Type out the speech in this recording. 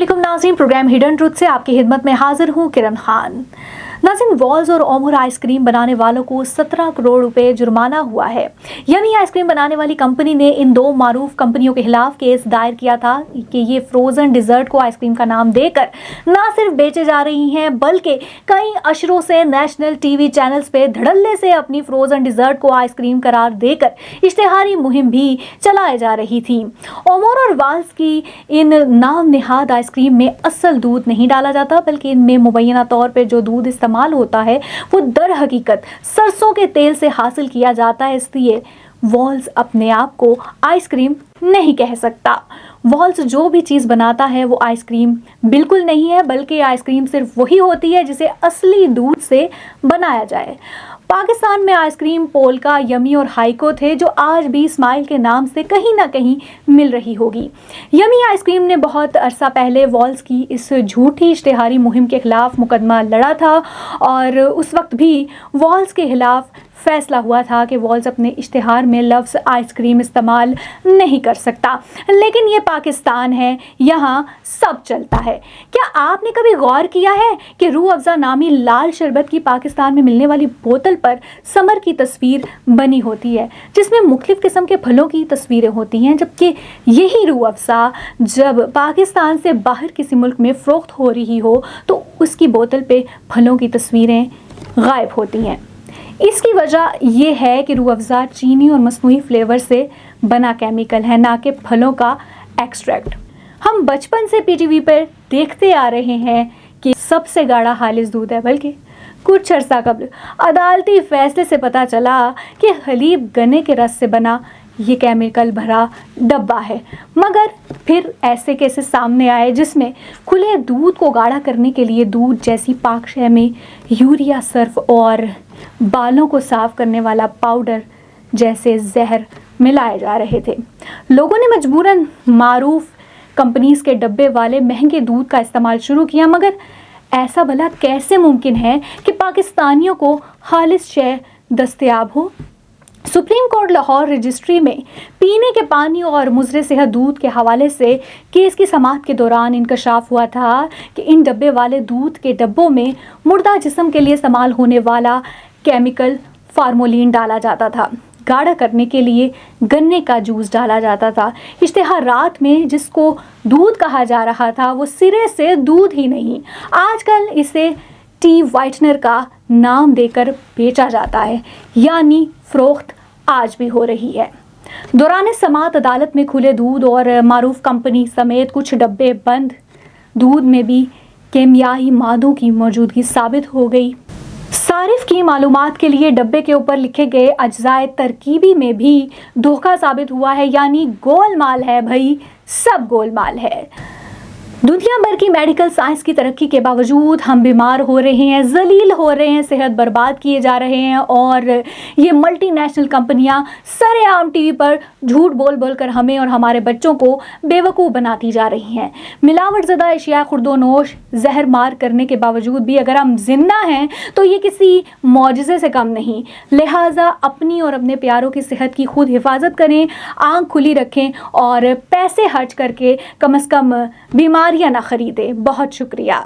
अस्सलामुअलैकुम नाज़रीन, programme hidden truth से आपकी खिदमत में हाजिर हूँ किरण खान। नाज़रीन, वॉल्स और ओमर आइसक्रीम बनाने वालों को 17 करोड़ रुपए जुर्माना हुआ है। यमी आइसक्रीम बनाने वाली कंपनी ने इन दो मारूफ कंपनियों के खिलाफ केस दायर किया था कि ये फ्रोजन डिजर्ट को आइसक्रीम का नाम देकर ना सिर्फ बेचे जा रही हैं बल्कि कई अशरों से नेशनल टीवी चैनल्स पे धड़ल्ले से अपनी फ्रोजन डिजर्ट को आइसक्रीम करार देकर इश्तेहारी मुहिम भी चलाई जा रही थी। ओमर और वाल्स की इन नाम निहाद आइसक्रीम में असल दूध नहीं डाला जाता, बल्कि इनमें मुबैना तौर पर जो दूध इस्तेमाल होता है वो दर हकीकत सरसों के तेल से हासिल किया जाता है। इसलिए वॉल्स अपने आप को आइसक्रीम नहीं कह सकता। वॉल्स जो भी चीज़ बनाता है वो आइसक्रीम बिल्कुल नहीं है, बल्कि आइसक्रीम सिर्फ वही होती है जिसे असली दूध से बनाया जाए। पाकिस्तान में आइसक्रीम पोल्का, यमी और हाइको थे जो आज भी स्माइल के नाम से कहीं ना कहीं मिल रही होगी। यमी आइसक्रीम ने बहुत अरसा पहले वॉल्स की इस झूठी इश्तेहारी मुहिम के खिलाफ मुकदमा लड़ा था और उस वक्त भी वॉल्स के खिलाफ फैसला हुआ था कि वॉल्स अपने इश्तिहार में लफ्ज़ आइसक्रीम इस्तेमाल नहीं कर सकता। लेकिन ये पाकिस्तान है, यहाँ सब चलता है। क्या आपने कभी गौर किया है कि रूह अफ़ज़ा नामी लाल शरबत की पाकिस्तान में मिलने वाली बोतल पर समर की तस्वीर बनी होती है, जिसमें मुख्तलिफ़ किस्म के फलों की तस्वीरें होती हैं, जबकि यही रूह अफ़ज़ा जब पाकिस्तान से बाहर किसी मुल्क में फ़रोख्त हो रही हो तो उसकी बोतल पे फलों की तस्वीरें गायब होती हैं। इसकी वजह यह है कि रूह अफ़ज़ा चीनी और मसनूई फ्लेवर से बना केमिकल है, ना कि फलों का एक्सट्रैक्ट। हम बचपन से पीटीवी पर देखते आ रहे हैं कि सबसे गाढ़ा खालिस दूध है, बल्कि कुछ अर्सा कबल अदालती फैसले से पता चला कि हलीब गन्ने के रस से बना ये केमिकल भरा डब्बा है। मगर फिर ऐसे केसेस सामने आए जिसमें खुले दूध को गाढ़ा करने के लिए दूध जैसी पाक शय में यूरिया, सर्फ और बालों को साफ करने वाला पाउडर जैसे जहर मिलाए जा रहे थे। लोगों ने मजबूरन मारूफ कंपनीज के डब्बे वाले महंगे दूध का इस्तेमाल शुरू किया। मगर ऐसा भला कैसे मुमकिन है कि पाकिस्तानियों को खालिस शय दस्तयाब हो? सुप्रीम कोर्ट लाहौर रजिस्ट्री में पीने के पानी और मुज़र सेहत दूध के हवाले से केस की समाअत के दौरान इंकशाफ हुआ था कि इन डब्बे वाले दूध के डब्बों में मुर्दा जिस्म के लिए इस्तेमाल होने वाला केमिकल फार्मोलिन डाला जाता था। गाढ़ा करने के लिए गन्ने का जूस डाला जाता था। इश्तिहारात में जिसको दूध कहा जा रहा था वो सिरे से दूध ही नहीं, आजकल इसे टी वाइटनर का नाम देकर बेचा जाता है, यानी फ़रोख्त आज भी हो रही है। दौरान समाअत अदालत में खुले दूध और मारूफ कंपनी समेत कुछ डब्बे बंद दूध में भी केमियाई मादों की मौजूदगी साबित हो गई। सारिफ की मालूमात के लिए डब्बे के ऊपर लिखे गए अज्जाए तरकीबी में भी धोखा साबित हुआ है, यानी गोलमाल है भाई, सब गोलमाल है। दुनिया भर की मेडिकल साइंस की तरक्की के बावजूद हम बीमार हो रहे हैं, जलील हो रहे हैं, सेहत बर्बाद किए जा रहे हैं और ये मल्टीनेशनल कंपनियां सरेआम टीवी पर झूठ बोल बोल कर हमें और हमारे बच्चों को बेवकूफ़ बनाती जा रही हैं। मिलावट ज़दा अशिया खुर्दोनोश जहर मार करने के बावजूद भी अगर हम जिंदा हैं तो ये किसी मौजज़े से कम नहीं। लिहाजा अपनी और अपने प्यारों की सेहत की खुद हिफाजत करें, आँख खुली रखें और पैसे खर्च करके कम से कम बीमारियां ना खरीदें। बहुत शुक्रिया।